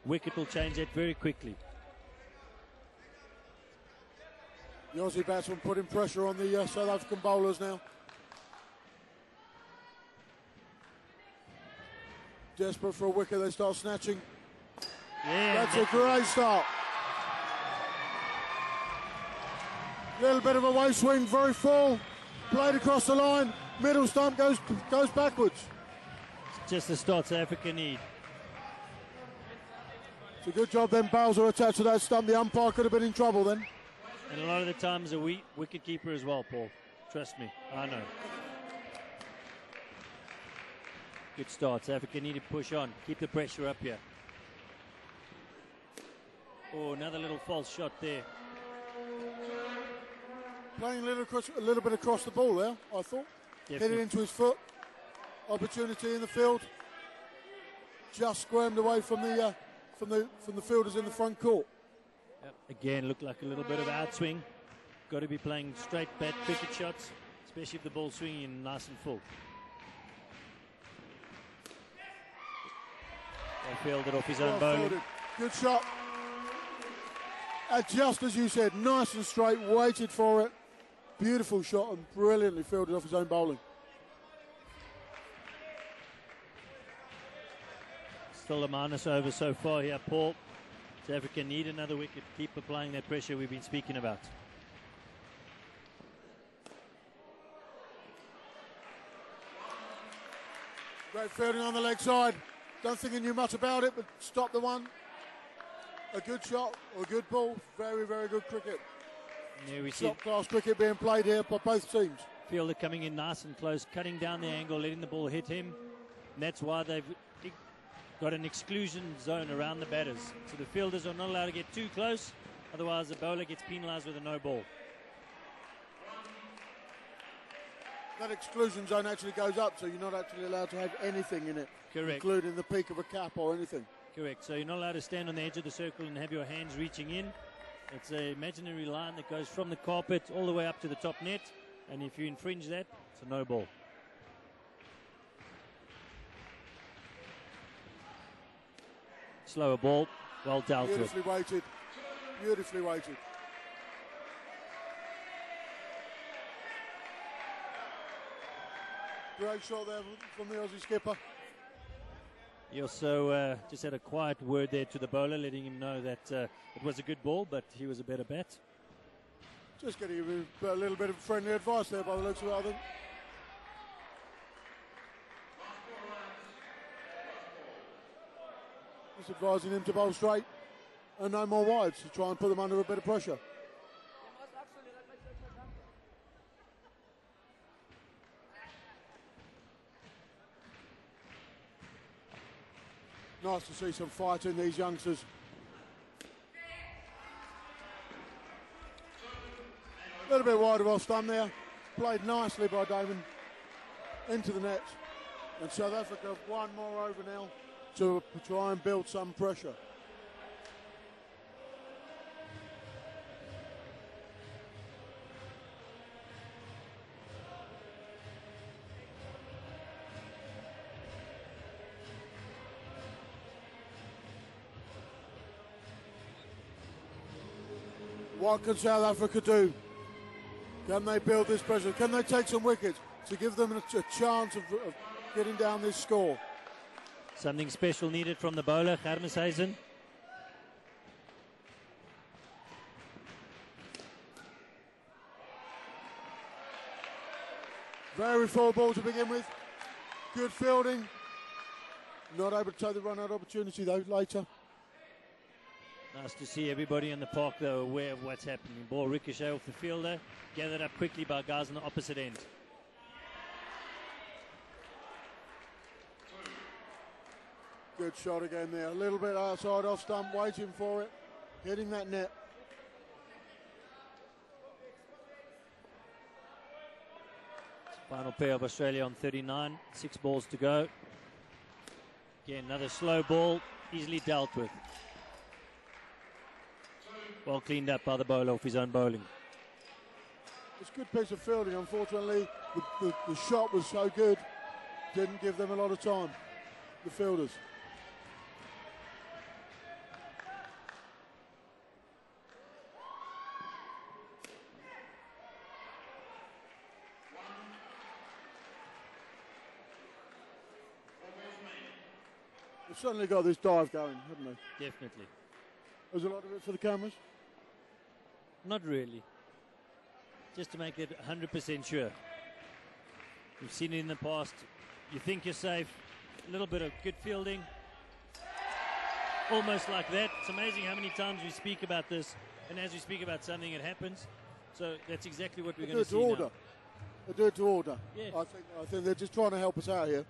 wicket will change that very quickly. The Aussie batsman putting pressure on the South African bowlers now. Desperate for a wicket, they start snatching. Yeah, that's a great start. Little bit of a way swing, very full. Played across the line. Middle stump goes backwards. It's just the start South Africa need. It's a good job then Bowser attached to that stump. The umpire could have been in trouble then. And a lot of the times a wicket keeper as well, Paul. Trust me, I know. Good start. South Africa need to push on. Keep the pressure up here. Oh, another little false shot there. Playing a little bit across the ball there, I thought. Definitely. Hit it into his foot. Opportunity in the field. Just squirmed away from the fielders in the front court. Yep. Again, looked like a little bit of outswing. Got to be playing straight bat cricket shots, especially if the ball's swinging nice and full. They fielded off his own bowling. Fielded. Good shot. Just as you said, nice and straight, waited for it. Beautiful shot and brilliantly fielded off his own bowling. Still a minus over so far here, Paul. South Africa need another wicket. Keep applying that pressure we've been speaking about. Great fielding on the leg side. Don't think he knew much about it, but stopped the one. A good shot or a good ball. Very, very good cricket. Yeah, we see top-class cricket being played here by both teams. Fielder coming in nice and close, cutting down the angle, letting the ball hit him. And that's why they've got an exclusion zone around the batters. So the fielders are not allowed to get too close, otherwise the bowler gets penalised with a no ball. That exclusion zone actually goes up, so you're not actually allowed to have anything in it. Correct. Including the peak of a cap or anything. Correct. So you're not allowed to stand on the edge of the circle and have your hands reaching in. It's an imaginary line that goes from the carpet all the way up to the top net. And if you infringe that, it's a no ball. Slower ball, well dealt with. Beautifully weighted. Beautifully weighted. Great shot there from the Aussie skipper. He also just had a quiet word there to the bowler, letting him know that it was a good ball, but he was a better bat. Just getting a little bit of friendly advice there by the looks of it, I think. Just advising him to bowl straight and no more wides to try and put them under a bit of pressure. Nice to see some fight in these youngsters. A little bit wide of off stump there. Played nicely by Damon into the net. And South Africa have one more over now to try and build some pressure. What can South Africa do? Can they build this pressure? Can they take some wickets to give them a chance of getting down this score? Something special needed from the bowler, Germishuizen. Very full ball to begin with. Good fielding. Not able to take the run-out opportunity though later. Nice to see everybody in the park, though, aware of what's happening. Ball ricochet off the fielder, gathered up quickly by guys on the opposite end. Good shot again there. A little bit outside off stump, waiting for it, hitting that net. Final pair of Australia on 39, 6 balls to go. Again, another slow ball, easily dealt with. Well cleaned up by the bowler off his own bowling. It's a good piece of fielding. Unfortunately, the shot was so good, didn't give them a lot of time, the fielders. They've certainly got this dive going, haven't they? Definitely. There's a lot of it for the cameras. Not really. Just to make it 100% sure. We've seen it in the past. You think you're safe. A little bit of good fielding. Almost like that. It's amazing how many times we speak about this, and as we speak about something, it happens. So that's exactly what we're going to see now. They do it to order. Yeah. I think they're just trying to help us out here.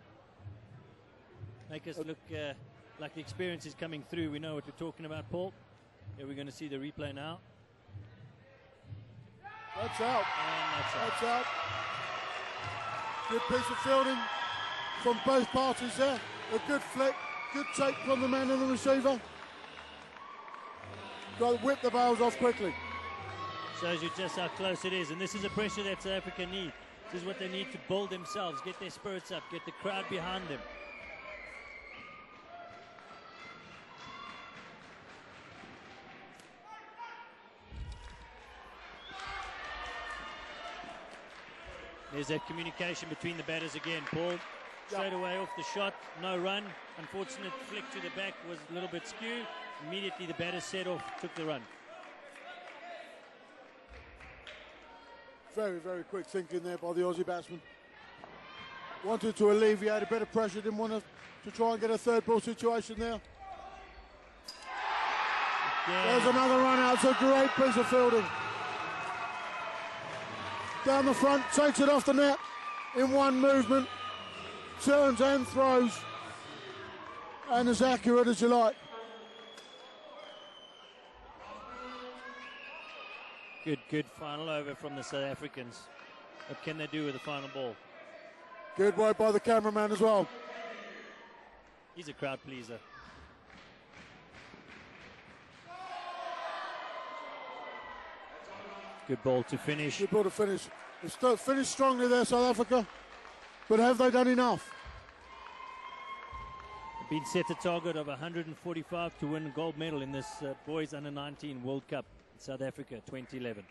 Make us look like the experience is coming through. We know what we're talking about, Paul. Here we're going to see the replay now. That's out. And that's out. Good piece of fielding from both parties there. A good flick. Good take from the man and the receiver. Got to whip the bails off quickly. Shows you just how close it is. And this is the pressure that South Africa need. This is what they need to build themselves, get their spirits up, get the crowd behind them. There's that communication between the batters again, Paul. Straight away off the shot, no run. Unfortunate flick to the back was a little bit skew. Immediately the batter set off, took the run. Very, very quick thinking there by the Aussie batsman. Wanted to alleviate a bit of pressure, didn't want to try and get a third ball situation there. Again. There's another run out. It's a great piece of fielding. Down the front, takes it off the net in one movement, turns and throws, and as accurate as you like. Good final over from the South Africans. What can they do with the final ball? Good work by the cameraman as well. He's a crowd pleaser. Good ball to finish. Good ball to finish. They've finished strongly there, South Africa. But have they done enough? Been set a target of 145 to win a gold medal in this boys under-19 World Cup in South Africa 2011.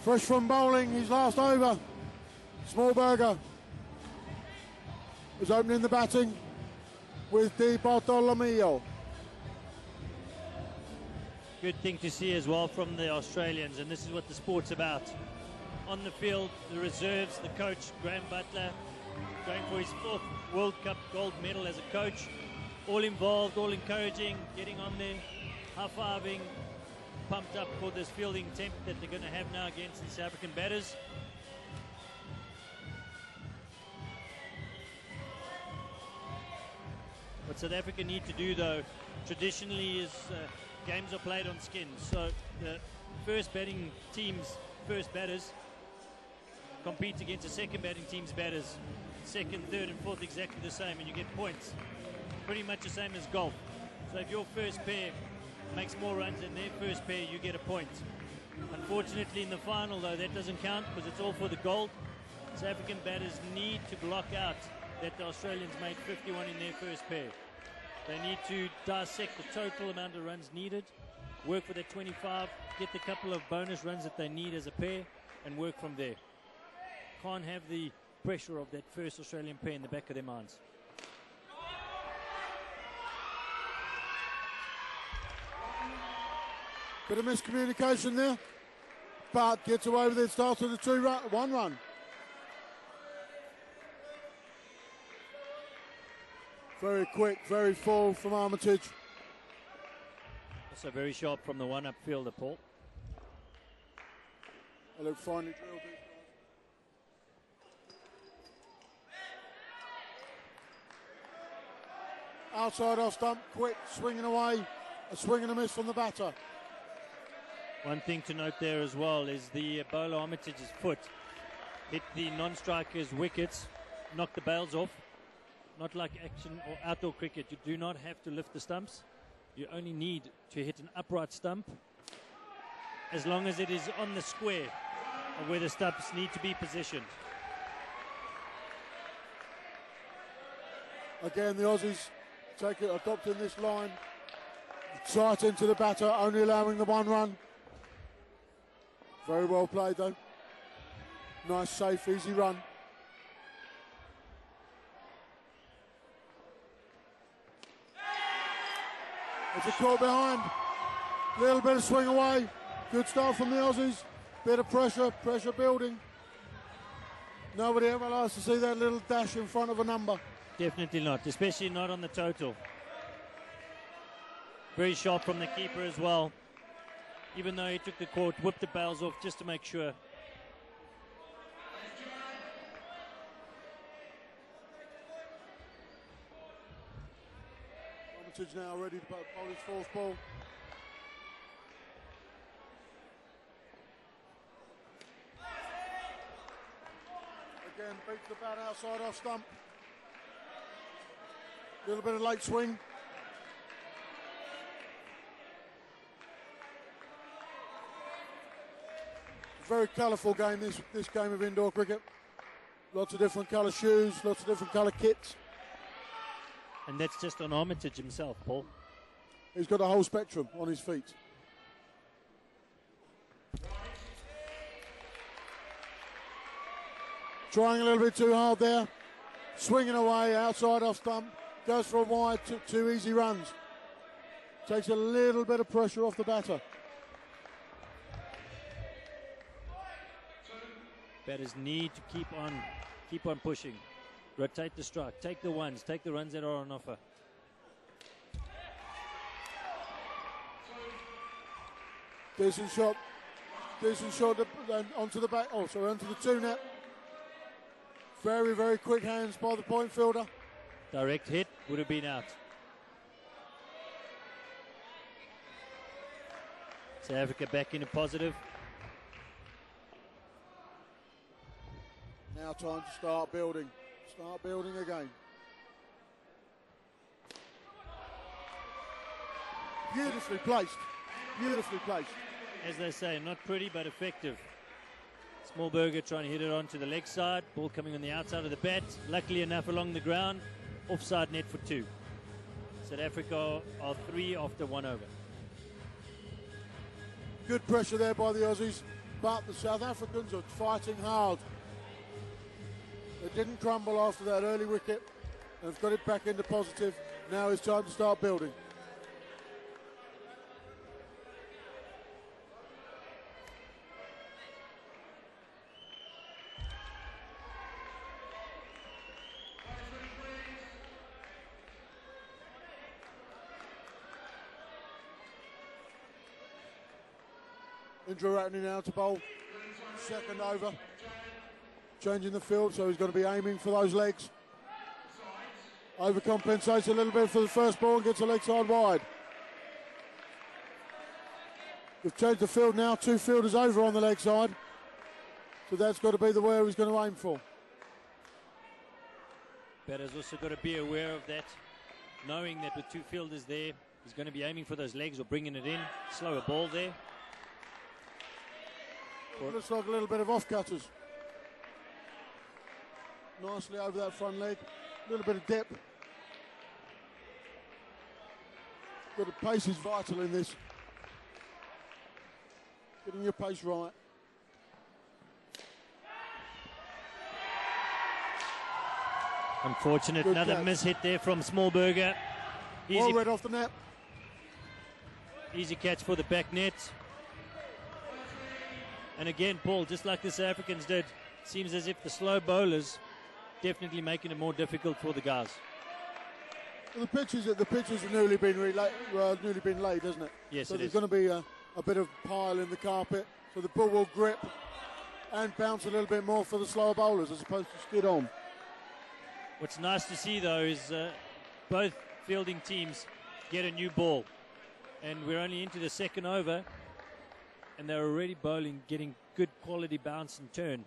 Fresh from bowling, his last over. Smallberger is opening the batting with Di Bartolomeo. Good thing to see as well from the Australians, and this is what the sport's about. On the field, the reserves, the coach, Graham Butler, going for his 4th World Cup gold medal as a coach. All involved, all encouraging, getting on there, high-fiving, pumped up for this fielding attempt that they're going to have now against the South African batters. What South Africa need to do, though, traditionally is games are played on skins. So the first batting team's first batters compete against the second batting team's batters. Second, third, and fourth exactly the same, and you get points. Pretty much the same as golf. So if your first pair makes more runs than their first pair, you get a point. Unfortunately, in the final, though, that doesn't count because it's all for the gold. South African batters need to block out that the Australians made 51 in their first pair. They need to dissect the total amount of runs needed, work for that 25, get the couple of bonus runs that they need as a pair, and work from there. Can't have the pressure of that first Australian pair in the back of their minds. Bit of miscommunication there. But gets away with it, starts with a 1 run. Very quick, very full from Armitage. Also very sharp from the one-up fielder, Paul. They look finely drilled, these guys. Outside off stump, quick, swinging away. A swing and a miss from the batter. One thing to note there as well is the bowler Armitage's foot hit the non-striker's wickets, knocked the bails off. Not like action or outdoor cricket. You do not have to lift the stumps. You only need to hit an upright stump as long as it is on the square of where the stumps need to be positioned. Again, the Aussies adopting this line. Tight into the batter, only allowing the 1 run. Very well played though. Nice, safe, easy run. There's a caught behind. Little bit of swing away. Good start from the Aussies. Bit of pressure building. Nobody ever likes to see that little dash in front of a number. Definitely not, especially not on the total. Very sharp from the keeper as well. Even though he took the court, whipped the bails off just to make sure. Armitage now ready to bowl his 4th ball. Again, beats the bat outside off stump. Little bit of late swing. Very colourful game, this game of indoor cricket. Lots of different colour shoes, lots of different colour kits. And that's just on Armitage himself, Paul. He's got a whole spectrum on his feet. Trying a little bit too hard there. Swinging away, outside off stump. Goes for a wide, two easy runs. Takes a little bit of pressure off the batter. Batters need to keep on pushing. Rotate the strike. Take the ones. Take the runs that are on offer. Decent shot. Onto the back. Oh, sorry, onto the 2 net. Very, very quick hands by the point fielder. Direct hit would have been out. South Africa back in a positive. Now time to start building. Start building again. Beautifully placed. Beautifully placed. As they say, not pretty but effective. Smallberger trying to hit it onto the leg side. Ball coming on the outside of the bat. Luckily enough along the ground. Offside net for 2. South Africa are 3 after 1 over. Good pressure there by the Aussies, but the South Africans are fighting hard. They didn't crumble after that early wicket. They've got it back into positive. Now it's time to start building. Indra Ratney now to bowl. 2nd over. Changing the field, so he's going to be aiming for those legs. Overcompensates a little bit for the first ball and gets a leg side wide. We've changed the field now, 2 fielders over on the leg side. So that's got to be the where he's going to aim for. Batter's also got to be aware of that, knowing that with 2 fielders there, he's going to be aiming for those legs or bringing it in. Slower ball there. Looks like a little bit of off-cutters. Nicely over that front leg. A little bit of dip. But the pace is vital in this. Getting your pace right. Unfortunate, Good another catch. miss hit there from Smallberger. Well read off the net. Easy catch for the back net. And again, Paul, just like the South Africans did, seems as if the slow bowlers definitely making it more difficult for the guys. Well, the pitches have newly been laid, hasn't it? Yes, so it there's is. going to be a bit of pile in the carpet, so the ball will grip and bounce a little bit more for the slower bowlers as opposed to skid on. What's nice to see, though, is both fielding teams get a new ball. And we're only into the second over, and they're already bowling, getting good quality bounce and turn.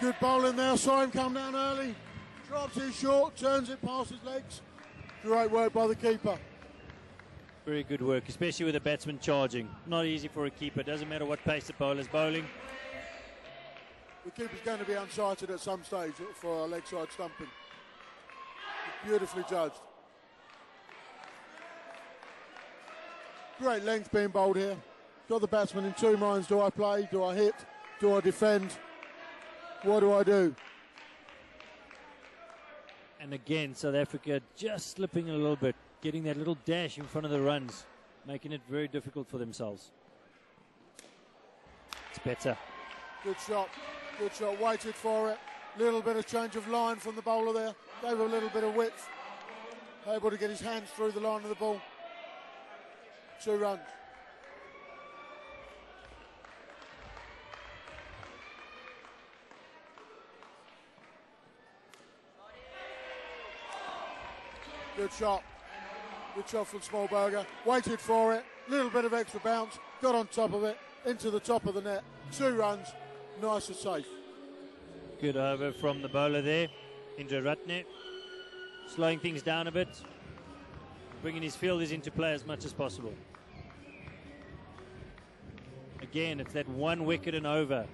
Good bowling there, saw him come down early. Drops it short, turns it past his legs. Great work by the keeper. Very good work, especially with the batsman charging. Not easy for a keeper. Doesn't matter what pace the bowler's bowling. The keeper's going to be unsighted at some stage for a leg side stumping. Beautifully judged. Great length being bowled here. Got the batsman in 2 minds. Do I play? Do I hit? Do I defend? What do I do? And again, South Africa just slipping a little bit, getting that little dash in front of the runs, making it very difficult for themselves. It's better. Good shot. Good shot. Waited for it. Little bit of change of line from the bowler there. Gave a little bit of width. Able to get his hands through the line of the ball. 2 runs. Good shot. Good shot from Smallberger. Waited for it. Little bit of extra bounce. Got on top of it. Into the top of the net. 2 runs. Nice and safe. Good over from the bowler there, Indra Ratne. Slowing things down a bit. Bringing his fielders into play as much as possible. Again, it's that 1 wicket and over.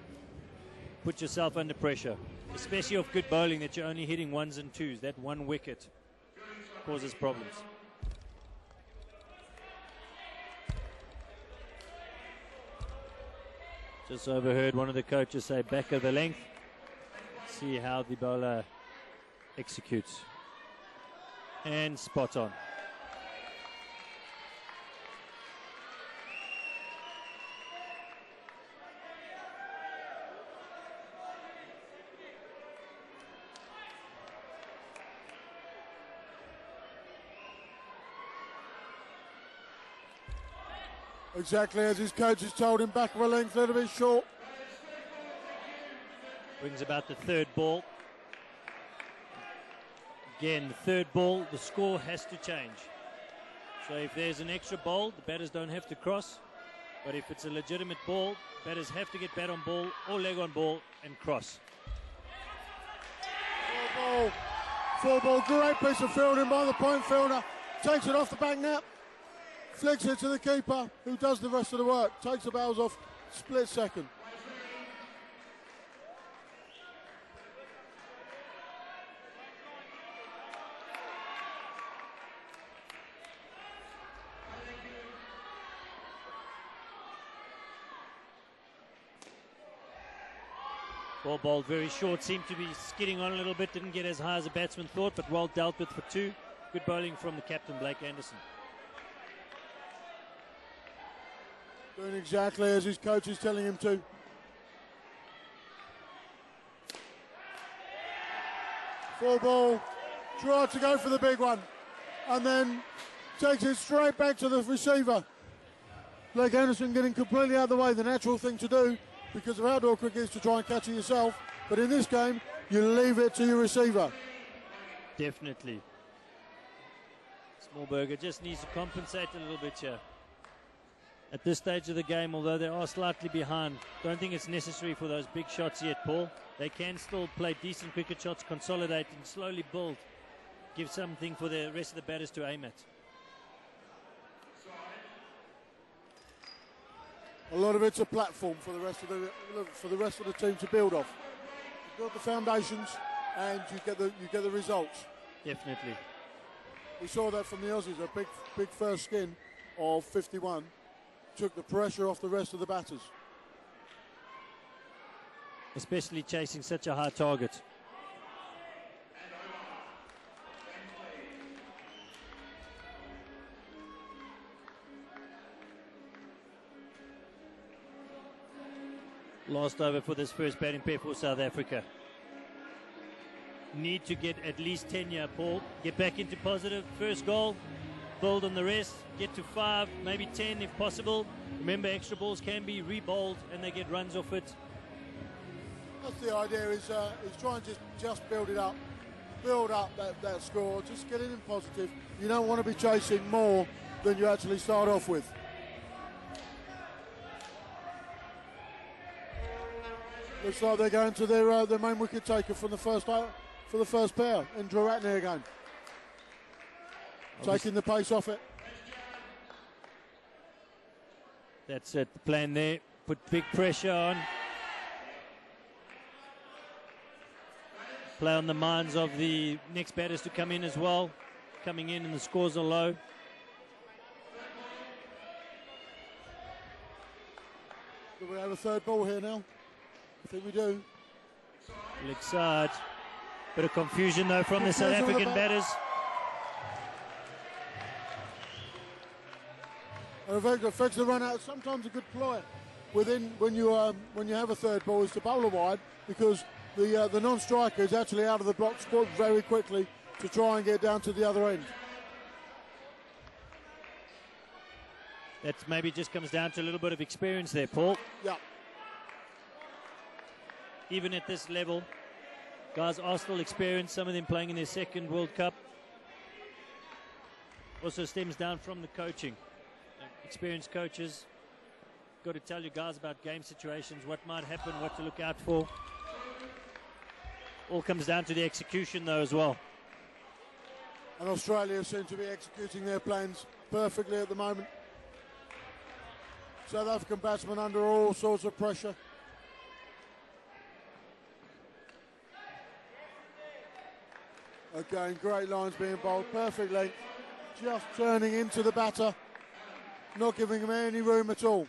Put yourself under pressure. Especially off good bowling that you're only hitting 1s and 2s. That 1 wicket causes problems. Just overheard one of the coaches say back of the length. See how the bowler executes. And spot on. Exactly as his coach has told him, back of a length, a little bit short. Brings about the 3rd ball. Again, the 3rd ball, the score has to change. So if there's an extra ball, the batters don't have to cross. But if it's a legitimate ball, batters have to get bat on ball or leg on ball and cross. 4 ball, great piece of fielding by the point fielder. Takes it off the back net. Flicks it to the keeper, who does the rest of the work. Takes the bails off, split second. Ball bowled very short, seemed to be skidding on a little bit, didn't get as high as the batsman thought, but well dealt with for 2. Good bowling from the captain, Blake Anderson. Doing exactly as his coach is telling him to. Full ball, tried to go for the big one, and then takes it straight back to the receiver. Blake Anderson getting completely out of the way, the natural thing to do because of outdoor cricket is to try and catch it yourself, but in this game, you leave it to your receiver. Definitely. Moorburger just needs to compensate a little bit here. At this stage of the game, although they are slightly behind, don't think it's necessary for those big shots yet, Paul. They can still play decent cricket shots, consolidate and slowly build. Give something for the rest of the batters to aim at. A lot of it's a platform for the rest of the team to build off. You build the foundations, and you get the results. Definitely. We saw that from the Aussies. A big first skin of 51 took the pressure off the rest of the batters. Especially chasing such a high target. Last over for this first batting pair for South Africa. Need to get at least 10 here, Paul. Get back into positive. First goal, build on the rest. Get to 5, maybe 10 if possible. Remember, extra balls can be re-bowled and they get runs off it. That's the idea, is try and just build it up. Build up that score. Just get it in positive. You don't want to be chasing more than you actually start off with. Looks like they're going to their main wicket taker for the first pair. Indra Ratne again. Taking the pace off it. That's it. The plan there. Put big pressure on. Play on the minds of the next batters to come in as well. Coming in and the scores are low. Do we have a third ball here now? I think we do. Leg side. Bit of confusion though from the South African batters. Affects the run out. Sometimes a good ploy when you have a third ball is to bowl wide, because the non-striker is actually out of the block squad very quickly to try and get down to the other end. That maybe just comes down to a little bit of experience there, Paul. Yeah. Even at this level, guys are still experienced, some of them playing in their second World Cup. Also stems down from the coaching. Experienced coaches got to tell you guys about game situations, what might happen, what to look out for. All comes down to the execution though as well. And Australia seem to be executing their plans perfectly at the moment. South African batsmen under all sorts of pressure. Again, great lines being bowled, perfect length, just turning into the batter, not giving him any room at all.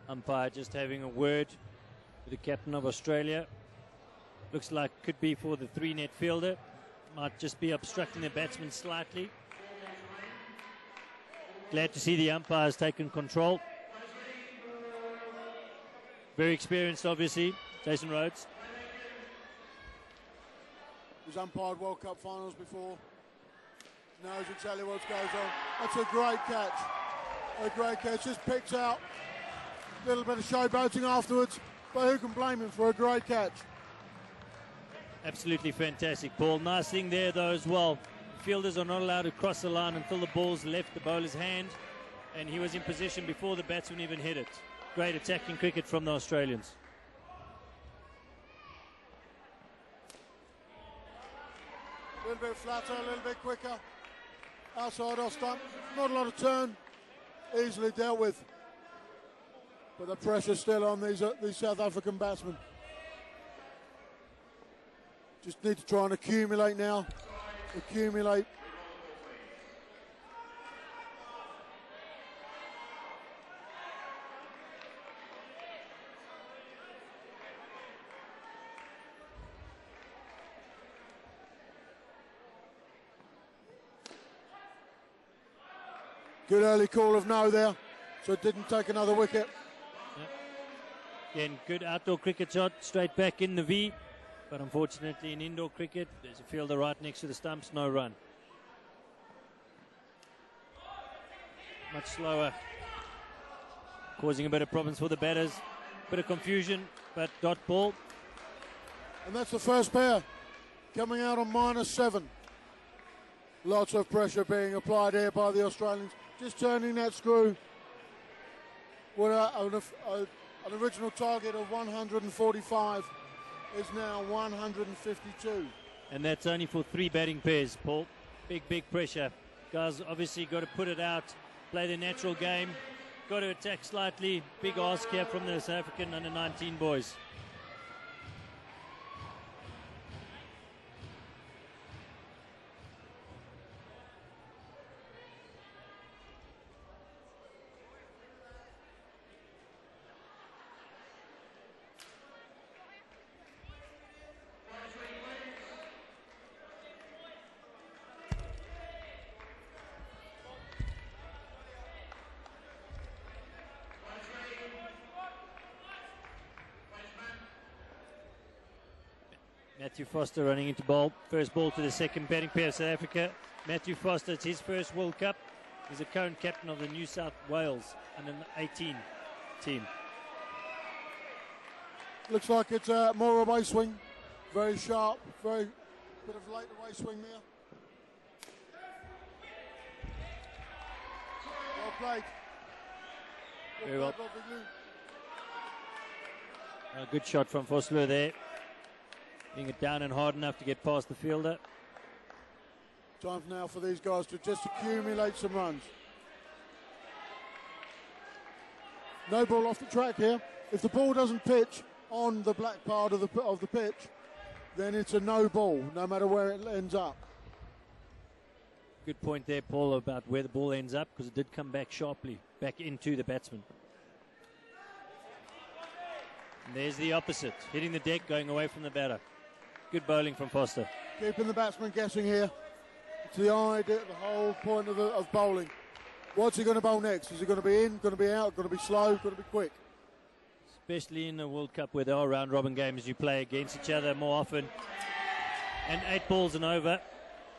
Umpire just having a word with the captain of Australia. Looks like could be for the 3-net fielder. Might just be obstructing the batsman slightly. Glad to see the umpires taking control. Very experienced, obviously, Jason Rhodes. He's umpired World Cup finals before. Knows exactly what goes on. That's a great catch. A great catch. Just picked out. A little bit of showboating afterwards, but who can blame him for a great catch? Absolutely fantastic, Paul. Nice thing there, though, as well. Fielders are not allowed to cross the line until the ball's left the bowler's hand, and he was in position before the batsman even hit it. Great attacking cricket from the Australians. A little bit flatter, a little bit quicker. Outside off stump, not a lot of turn, easily dealt with. But the pressure's still on these South African batsmen. Just need to try and accumulate now. Accumulate. Good early call of no there, so it didn't take another wicket. Yep. Again, good outdoor cricket shot, straight back in the V. But unfortunately in indoor cricket, there's a fielder right next to the stumps, no run. Much slower causing a bit of problems for the batters. Bit of confusion, but dot ball. And that's the first pair coming out on -7. Lots of pressure being applied here by the Australians. Just turning that screw with an original target of 145 is now 152. And that's only for 3 batting pairs, Paul. Big pressure. Guys obviously got to put it out, play their natural game, got to attack slightly. Big ask here from the South African under-19 boys. Matthew Foster running into ball. First ball to the second batting pair of South Africa. Matthew Foster, it's his first World Cup. He's a current captain of the New South Wales under-18 team. Looks like it's more away swing. Very sharp, very bit of late away swing there. Well played. Very well. A good shot from Foster there. Getting it down and hard enough to get past the fielder. Time now for these guys to just accumulate some runs. No ball off the track here. If the ball doesn't pitch on the black part of the pitch, then it's a no ball, no matter where it ends up. Good point there, Paul, about where the ball ends up, because it did come back sharply, back into the batsman. And there's the opposite, hitting the deck, going away from the batter. Good bowling from Foster. Keeping the batsman guessing here. It's the idea, the whole point of bowling. What's he going to bowl next? Is he going to be in, going to be out, going to be slow, going to be quick? Especially in a World Cup where there are round-robin games, you play against each other more often. And 8 balls and over.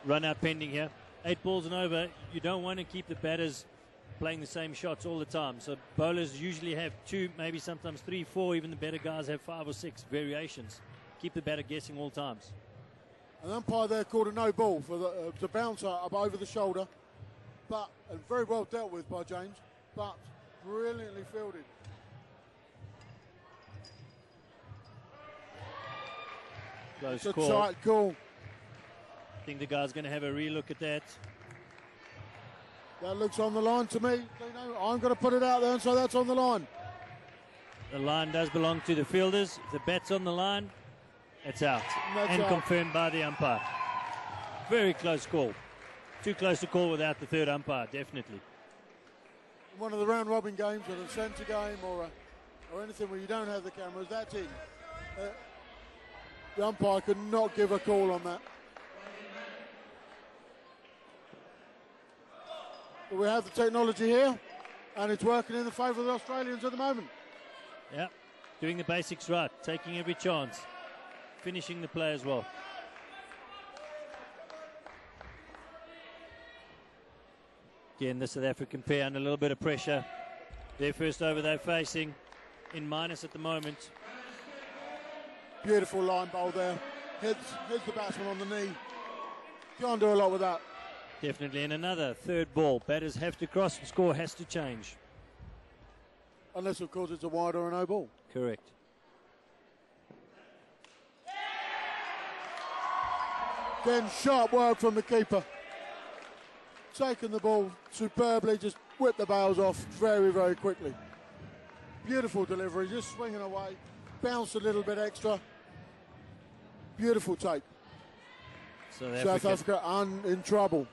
Run out pending here. 8 balls and over. You don't want to keep the batters playing the same shots all the time. So bowlers usually have 2, maybe sometimes 3, 4. Even the better guys have 5 or 6 variations. Keep the batter guessing all times. An umpire there called a no ball for the bouncer up over the shoulder, and very well dealt with by James, but brilliantly fielded. Close it's call. A tight call. I think the guy's going to have a relook at that. That looks on the line to me. I'm going to put it out there, and so that's on the line. The line does belong to the fielders. If the bat's on the line, it's out. And out. Confirmed by the umpire. Very close call. Too close to call without the third umpire, definitely. One of the round-robin games, or a centre game, or anything where you don't have the cameras, that's in. The umpire could not give a call on that. But we have the technology here, and it's working in the favour of the Australians at the moment. Yeah, doing the basics right, taking every chance, finishing the play as well. Again, the South African pair under a little bit of pressure. Their first over they're facing, in minus at the moment. Beautiful line bowl there. Hits the batsman on the knee. Can't do a lot with that. Definitely, and another third ball. Batters have to cross, and score has to change. Unless, of course, it's a wide or a no ball. Correct. Again, sharp work from the keeper. Taking the ball superbly, just whipped the bails off very, very quickly. Beautiful delivery, just swinging away. Bounced a little bit extra. Beautiful take. South Africa in trouble.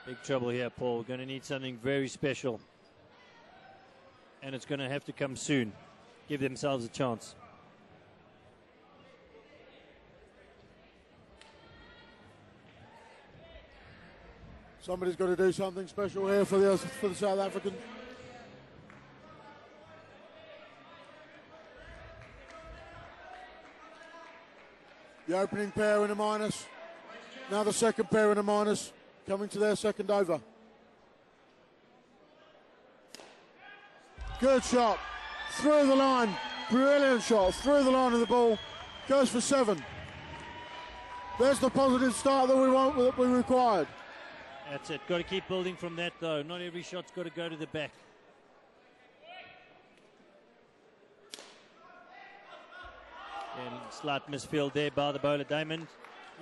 Big trouble here, Paul. Going to need something very special. And it's going to have to come soon. Give themselves a chance. Somebody's got to do something special here for the South Africans. The opening pair in a minus. Now the second pair in a minus, coming to their second over. Good shot. Through the line. Brilliant shot. Through the line of the ball. Goes for 7. There's the positive start that we required. That's it. Got to keep building from that, though. Not every shot's got to go to the back. And slight misfield there by the bowler, Damon.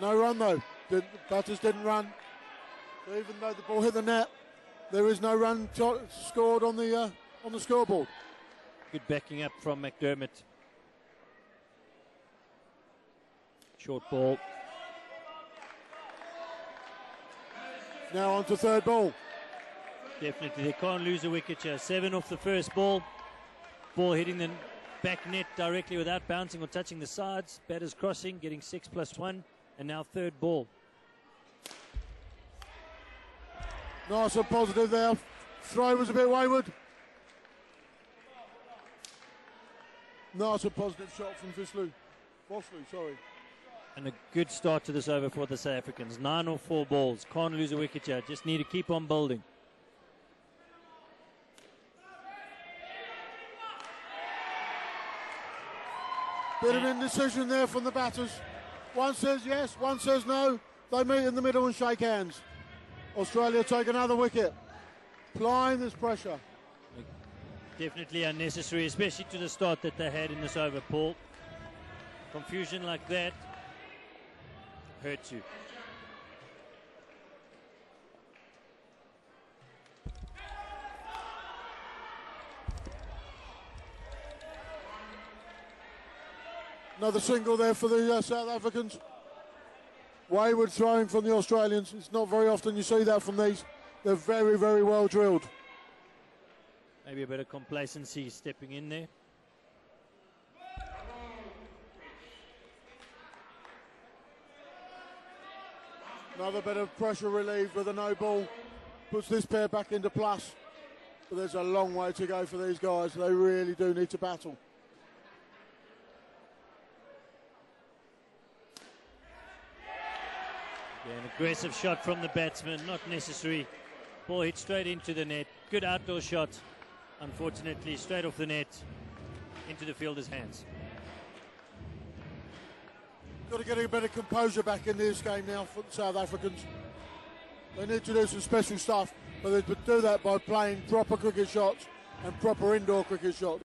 No run, though. The batters didn't run. So even though the ball hit the net, there is no run scored on the scoreboard. Good backing up from McDermott. Short ball. Now on to third ball. Definitely, they can't lose a wicket here. 7 off the first ball. Ball hitting the back net directly without bouncing or touching the sides. Batters crossing, getting 6+1. And now third ball. Nice and positive there. Throw was a bit wayward. Nice and positive shot from Vosloo, sorry. And a good start to this over for the South Africans. 9 off 4 balls. Can't lose a wicket here. Just need to keep on building. Bit of indecision there from the batters. One says yes, one says no. They meet in the middle and shake hands. Australia take another wicket. Applying this pressure. Definitely unnecessary, especially to the start that they had in this over, Paul. Confusion like that hurts you. Another single there for the South Africans. Wayward throwing from the Australians. It's not very often you see that from these. They're very, very well drilled. Maybe a bit of complacency stepping in there. Another bit of pressure relieved with a no ball. Puts this pair back into plus. But there's a long way to go for these guys. They really do need to battle. Yeah, an aggressive shot from the batsman, not necessary. Ball hit straight into the net. Good outdoor shot. Unfortunately, straight off the net into the fielder's hands. Got to get a bit of composure back in this game now for the South Africans. They need to do some special stuff, but they could do that by playing proper cricket shots and proper indoor cricket shots.